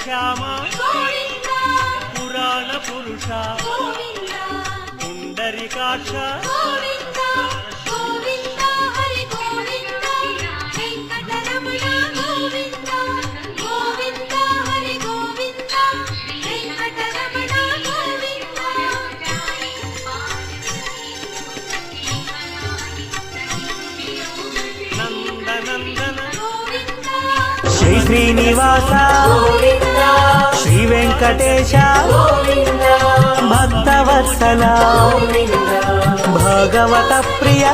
శ్యామ పురాణ పురుష పుండరీకాక్ష శ్రీ శ్రీనివాస శ్రీ వెంకటేశ భక్తవత్సల భాగవత ప్రియ